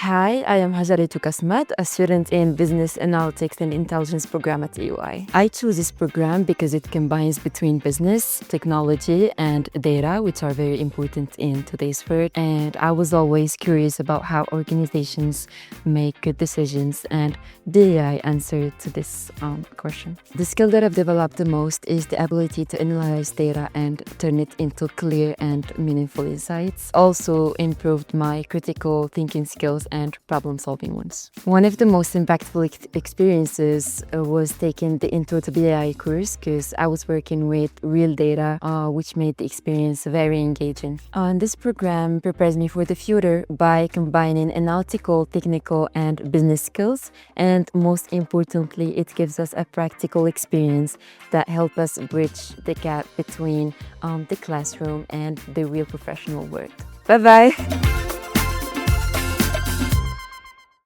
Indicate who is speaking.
Speaker 1: Hi, I am Hajaratu Kasmat, a student in Business Analytics and Intelligence program at UI. I chose this program because it combines between business, technology, and data, which are very important in today's world. And I was always curious about how organizations make good decisions, and the AI answer to this question. The skill that I've developed the most is the ability to analyze data and turn it into clear and meaningful insights. Also improved my critical thinking skills and problem-solving ones. One of the most impactful experiences was taking the Intro to BI course, because I was working with real data, which made the experience very engaging. This program prepares me for the future by combining analytical, technical, and business skills, and most importantly, it gives us a practical experience that helps us bridge the gap between the classroom and the real professional world. Bye-bye!